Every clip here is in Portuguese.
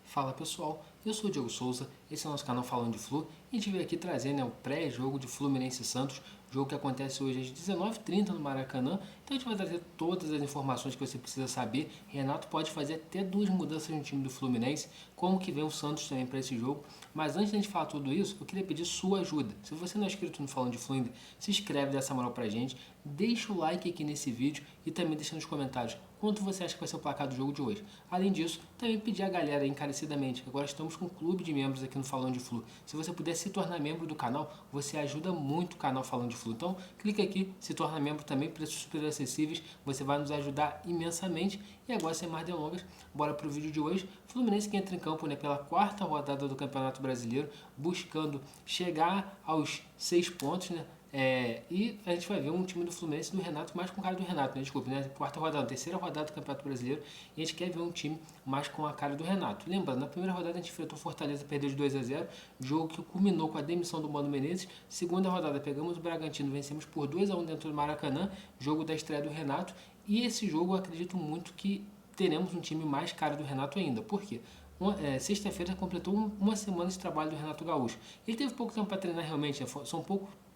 Fala pessoal, eu sou o Diego Souza, esse é o nosso canal Falando de Flu e a gente veio aqui trazer o pré-jogo de Fluminense e Santos, jogo que acontece hoje às 19h30 no Maracanã. Então a gente vai trazer todas as informações que você precisa saber. Renato pode fazer até 2 mudanças no time do Fluminense, como que vem o Santos também para esse jogo. Mas antes de a gente falar tudo isso, eu queria pedir sua ajuda. Se você não é inscrito no Falando de Flu ainda, se inscreve, dessa moral pra gente, deixa o like aqui nesse vídeo e também deixa nos comentários quanto você acha que vai ser o placar do jogo de hoje. Além disso, também pedir a galera encarecidamente, agora estamos com um clube de membros aqui no Falando de Flu. Se você puder se tornar membro do canal, você ajuda muito o canal Falando de Flu. Então, clica aqui, se torna membro também, preços super acessíveis, você vai nos ajudar imensamente. E agora, sem mais delongas, bora pro vídeo de hoje. Fluminense que entra em campo, pela quarta rodada do Campeonato Brasileiro, buscando chegar aos 6 pontos, e a gente vai ver um time do Fluminense do Renato mais com a cara do Renato, desculpe, quarta rodada, terceira rodada do Campeonato Brasileiro, e a gente quer ver um time mais com a cara do Renato. Lembrando, na primeira rodada a gente enfrentou o Fortaleza, perdeu de 2-0, jogo que culminou com a demissão do Mano Menezes. Segunda rodada pegamos o Bragantino, vencemos por 2-1 dentro do Maracanã, jogo da estreia do Renato, e esse jogo eu acredito muito que teremos um time mais cara do Renato ainda. Por quê? Sexta-feira completou uma semana de trabalho do Renato Gaúcho. Ele teve pouco tempo para treinar realmente, são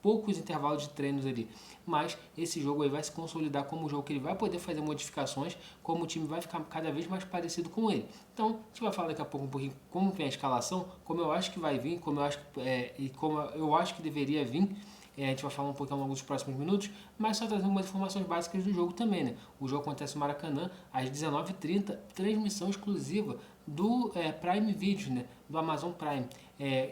poucos intervalos de treinos ali, mas esse jogo aí vai se consolidar como um jogo que ele vai poder fazer modificações, como o time vai ficar cada vez mais parecido com ele. Então, a gente vai falar daqui a pouco um pouquinho como vem a escalação, como eu acho que vai vir, como eu acho que deveria vir. A gente vai falar um pouquinho ao longo dos próximos minutos, mas só trazendo umas informações básicas do jogo também, O jogo acontece no Maracanã, às 19h30, transmissão exclusiva do Prime Video, do Amazon Prime.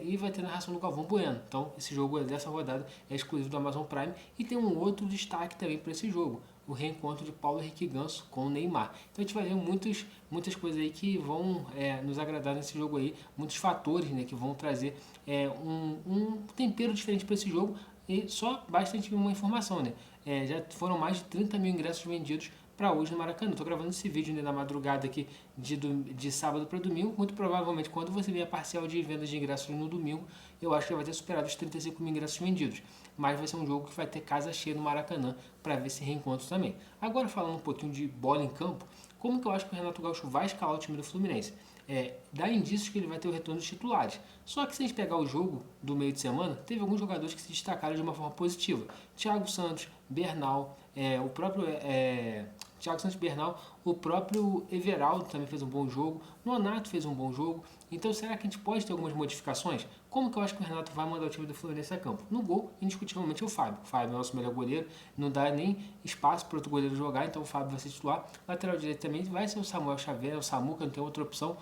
E vai ter narração do Galvão Bueno. Então, esse jogo dessa rodada é exclusivo do Amazon Prime. E tem um outro destaque também para esse jogo, o reencontro de Paulo Henrique Ganso com o Neymar. Então a gente vai ver muitas coisas aí que vão nos agradar nesse jogo aí, muitos fatores que vão trazer um tempero diferente para esse jogo. E só basta a gente ver uma informação, já foram mais de 30 mil ingressos vendidos para hoje no Maracanã. Estou gravando esse vídeo na madrugada aqui de sábado para domingo. Muito provavelmente, quando você ver a parcial de vendas de ingressos no domingo, eu acho que já vai ter superado os 35 mil ingressos vendidos. Mas vai ser um jogo que vai ter casa cheia no Maracanã para ver esse reencontro também. Agora, falando um pouquinho de bola em campo, como que eu acho que o Renato Gaúcho vai escalar o time do Fluminense? Dá indícios que ele vai ter o retorno dos titulares. Só que se a gente pegar o jogo do meio de semana, teve alguns jogadores que se destacaram de uma forma positiva. Thiago Santos, Bernal, o próprio Thiago Santos, Bernal, o próprio Everaldo também fez um bom jogo, Nonato fez um bom jogo. Então será que a gente pode ter algumas modificações? Como que eu acho que o Renato vai mandar o time do Fluminense a campo? No gol, indiscutivelmente, é o Fábio. O Fábio é o nosso melhor goleiro, não dá nem espaço para outro goleiro jogar, então o Fábio vai ser titular. Lateral direito também vai ser o Samuel Xavier, o Samuca, não tem outra opção,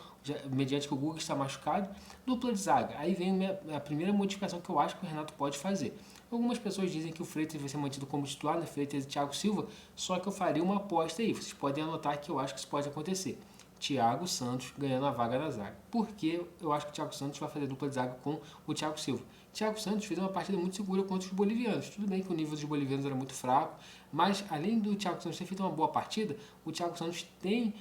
mediante que o Guga está machucado. Dupla de zaga, aí vem a primeira modificação que eu acho que o Renato pode fazer. Algumas pessoas dizem que o Freitas vai ser mantido como titular, Freitas e Thiago Silva, só que eu faria uma aposta aí, vocês podem anotar que eu acho que isso pode acontecer. Thiago Santos ganhando a vaga na zaga. Porque eu acho que o Thiago Santos vai fazer dupla de zaga com o Thiago Silva. Thiago Santos fez uma partida muito segura contra os bolivianos. Tudo bem que o nível dos bolivianos era muito fraco, mas além do Thiago Santos ter feito uma boa partida, o Thiago Santos tem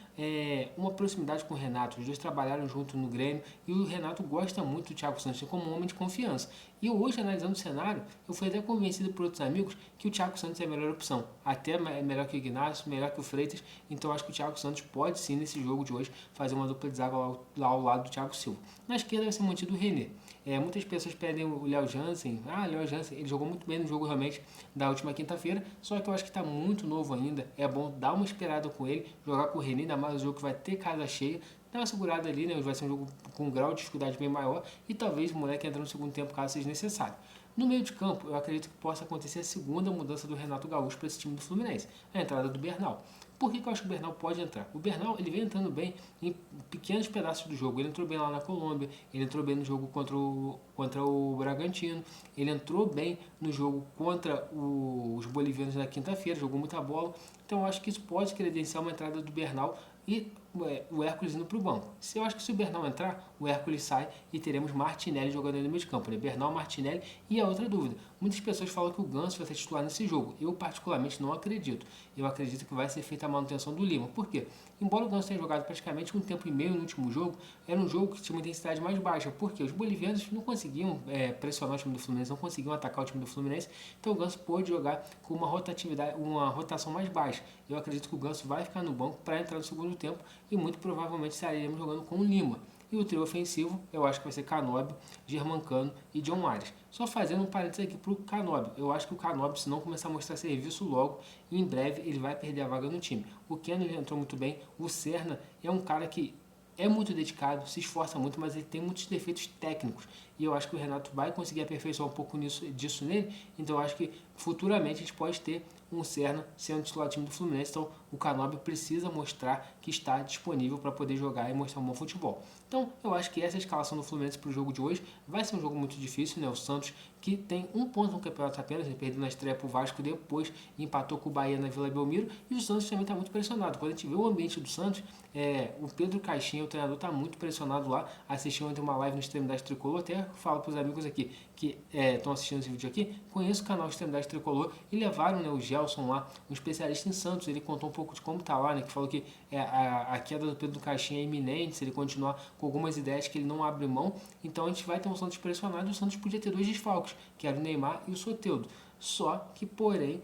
uma proximidade com o Renato. Os dois trabalharam junto no Grêmio e o Renato gosta muito do Thiago Santos como um homem de confiança. E hoje, analisando o cenário, eu fui até convencido por outros amigos que o Thiago Santos é a melhor opção. Até melhor que o Ignacio, melhor que o Freitas. Então acho que o Thiago Santos pode sim, nesse jogo de hoje, fazer uma dupla de zaga lá ao lado do Thiago Silva. Na esquerda vai ser mantido o René. Muitas pessoas pedem o Léo Jansen. Léo Jansen, ele jogou muito bem no jogo realmente da última quinta-feira, só que eu acho que está muito novo ainda. É bom dar uma esperada com ele, jogar com o René, ainda mais um jogo que vai ter casa cheia. Dá uma segurada ali, vai ser um jogo com um grau de dificuldade bem maior e talvez o moleque entre no segundo tempo caso seja necessário. No meio de campo, eu acredito que possa acontecer a segunda mudança do Renato Gaúcho para esse time do Fluminense, a entrada do Bernal. Por que eu acho que o Bernal pode entrar? O Bernal ele vem entrando bem em pequenos pedaços do jogo. Ele entrou bem lá na Colômbia, ele entrou bem no jogo contra o Bragantino, ele entrou bem no jogo contra os bolivianos na quinta-feira, jogou muita bola. Então eu acho que isso pode credenciar uma entrada do Bernal e o Hércules indo para o banco. Eu acho que se o Bernal entrar, o Hércules sai e teremos Martinelli jogando no meio de campo. Bernal, Martinelli. E a outra dúvida, muitas pessoas falam que o Ganso vai ser titular nesse jogo. Eu particularmente não acredito. Eu acredito que vai ser feita a manutenção do Lima. Por quê? Embora o Ganso tenha jogado praticamente um tempo e meio no último jogo, era um jogo que tinha uma intensidade mais baixa. Porque os bolivianos não conseguiam pressionar o time do Fluminense, não conseguiam atacar o time do Fluminense. Então o Ganso pôde jogar com uma rotação mais baixa. Eu acredito que o Ganso vai ficar no banco para entrar no segundo tempo e muito provavelmente estaremos jogando com o Lima. E o trio ofensivo, eu acho que vai ser Canóbio, Germancano e John Arias. Só fazendo um parênteses aqui para o Canóbio. Eu acho que o Canóbio, se não começar a mostrar serviço logo, em breve ele vai perder a vaga no time. O Keno entrou muito bem. O Serna é um cara que é muito dedicado, se esforça muito, mas ele tem muitos defeitos técnicos. E eu acho que o Renato vai conseguir aperfeiçoar um pouco disso nele. Então eu acho que futuramente a gente pode ter um Serna sendo titular do time do Fluminense. Então o Canóbio precisa mostrar que está disponível para poder jogar e mostrar um bom futebol. Então eu acho que essa escalação do Fluminense para o jogo de hoje vai ser um jogo muito difícil, né? O Santos, que tem um ponto no campeonato apenas, ele perdeu na estreia para o Vasco, depois empatou com o Bahia na Vila Belmiro, e o Santos também está muito pressionado. Quando a gente vê o ambiente do Santos, o Pedro Caixinha, o treinador, está muito pressionado lá. Assistiu ontem uma live no Extremidade Tricolor, até falo para os amigos aqui que estão assistindo esse vídeo aqui, conheço o canal Extremidade Tricolor, e levaram, né, o Gelson lá, um especialista em Santos. Ele contou um pouco de como está lá, né, que falou que a queda do Pedro Caixinha é iminente, se ele continuar com algumas ideias que ele não abre mão. Então a gente vai ter um Santos pressionado, e o Santos podia ter 2 desfalques, que era o Neymar e o Soteldo. Só que, porém,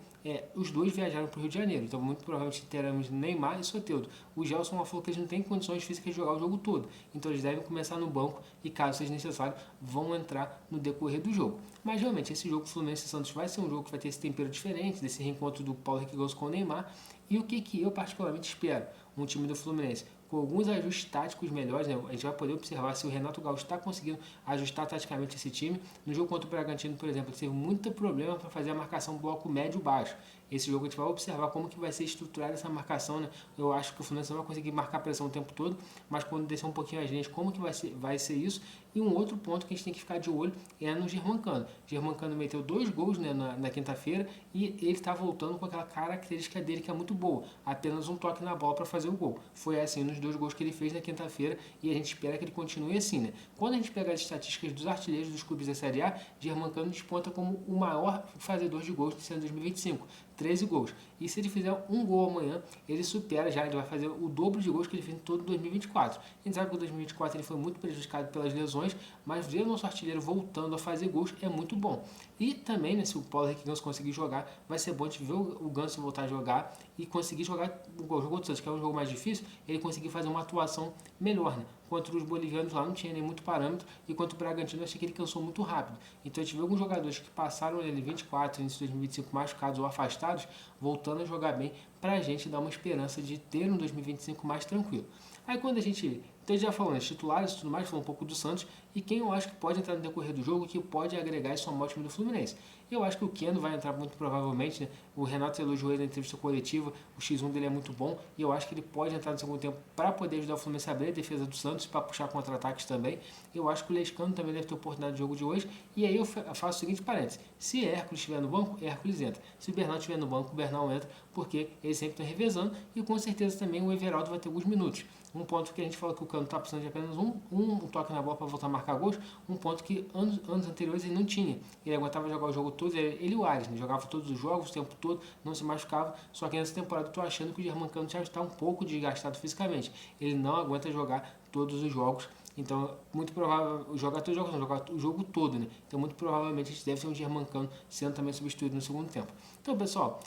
os dois viajaram para o Rio de Janeiro, então muito provavelmente teremos Neymar e Soteldo. O Gelson falou que eles não têm condições físicas de jogar o jogo todo, então eles devem começar no banco e, caso seja necessário, vão entrar no decorrer do jogo. Mas realmente esse jogo Fluminense e Santos vai ser um jogo que vai ter esse tempero diferente, desse reencontro do Paulo Henrique Ganso com o Neymar. E o que eu particularmente espero? Um time do Fluminense com alguns ajustes táticos melhores, né? A gente vai poder observar se o Renato Gaúcho está conseguindo ajustar taticamente esse time. No jogo contra o Bragantino, por exemplo, ele teve muito problema para fazer a marcação bloco médio-baixo. Esse jogo a gente vai observar como que vai ser estruturada essa marcação, né? Eu acho que o Fluminense não vai conseguir marcar pressão o tempo todo, mas quando descer um pouquinho a gente, como que vai ser isso? E um outro ponto que a gente tem que ficar de olho é no Germancano. Germancano meteu 2 gols, né, na quinta-feira, e ele está voltando com aquela característica dele que é muito boa, apenas um toque na bola para fazer o gol. Foi assim nos 2 gols que ele fez na quinta-feira, e a gente espera que ele continue assim, né? Quando a gente pega as estatísticas dos artilheiros dos clubes da Série A, Germancano desponta como o maior fazedor de gols desse ano 2025. 13 gols. E se ele fizer um gol amanhã, ele supera já, ele vai fazer o dobro de gols que ele fez em todo 2024. A gente sabe que o 2024 ele foi muito prejudicado pelas lesões, mas ver o nosso artilheiro voltando a fazer gols é muito bom. E também, né, se o Paulo Henrique Ganso conseguir jogar, vai ser bom de ver o Ganso voltar a jogar e conseguir jogar o jogo do Santos, que é um jogo mais difícil, ele conseguir fazer uma atuação melhor, né? Contra os bolivianos lá não tinha nem muito parâmetro, e contra o Bragantino eu achei que ele cansou muito rápido. Então a gente vê alguns jogadores que passaram ele 24, início de 2025 machucados ou afastados, voltando a jogar bem, pra gente dar uma esperança de ter um 2025 mais tranquilo. Aí quando a gente, então já falando, os titulares e tudo mais, falou um pouco do Santos, e quem eu acho que pode entrar no decorrer do jogo, que pode agregar isso ao time do Fluminense. Eu acho que o Keno vai entrar muito provavelmente, né? O Renato elogiou ele na entrevista coletiva, o X1 dele é muito bom, e eu acho que ele pode entrar no segundo tempo para poder ajudar o Fluminense a abrir a defesa do Santos, para puxar contra-ataques também. Eu acho que o Lescano também deve ter oportunidade de jogo de hoje, e aí eu faço o seguinte parênteses: se Hércules estiver no banco, Hércules entra. Se o Bernal estiver no banco, o Bernal entra, porque eles sempre estão revezando, e com certeza também o Everaldo vai ter alguns minutos. Um ponto que a gente falou que o Cano está precisando de apenas um toque na bola para voltar a marcar gols, um ponto que anos anteriores ele não tinha. Ele aguentava jogar o jogo todo, ele e o Ares, né? Jogava todos os jogos o tempo todo, não se machucava, só que nessa temporada eu estou achando que o Germancano já está um pouco desgastado fisicamente. Ele não aguenta jogar todos os jogos, então muito provável, jogar todos os jogos, não, jogar o jogo todo, né? Então muito provavelmente a gente deve ter um Germancano sendo também substituído no segundo tempo. Então pessoal,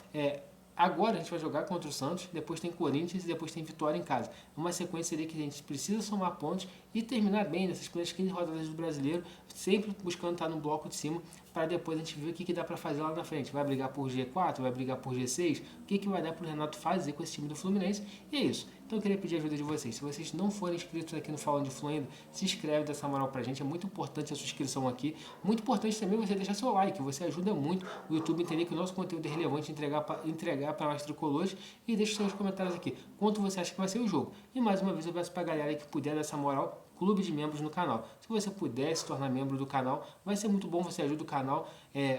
agora a gente vai jogar contra o Santos, depois tem Corinthians e depois tem Vitória em casa. Uma sequência ali que a gente precisa somar pontos e terminar bem nessas primeiras 15 rodadas do Brasileiro, sempre buscando estar no bloco de cima, para depois a gente ver o que dá para fazer lá na frente. Vai brigar por G4, vai brigar por G6, o que vai dar para o Renato fazer com esse time do Fluminense. E é isso. Então eu queria pedir a ajuda de vocês. Se vocês não forem inscritos aqui no Falando de Flu ainda, se inscreve, dessa moral pra gente. É muito importante a sua inscrição aqui. Muito importante também você deixar seu like. Você ajuda muito o YouTube a entender que o nosso conteúdo é relevante, entregar para nós tricolores. E deixe seus comentários aqui. Quanto você acha que vai ser o jogo. E mais uma vez eu peço pra galera que puder dessa moral, clube de membros no canal. Se você puder se tornar membro do canal, vai ser muito bom, você ajuda o canal,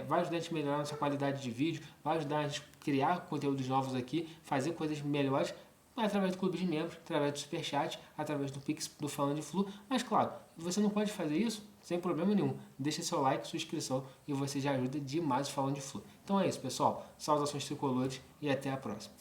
vai ajudar a gente a melhorar a nossa qualidade de vídeo, vai ajudar a gente a criar conteúdos novos aqui, fazer coisas melhores, através do clube de membros, através do superchat, através do Pix do Falando de Flu. Mas claro, você não pode fazer isso sem problema nenhum. Deixa seu like, sua inscrição e você já ajuda demais o Falando de Flu. Então é isso, pessoal. Saudações tricolores e até a próxima.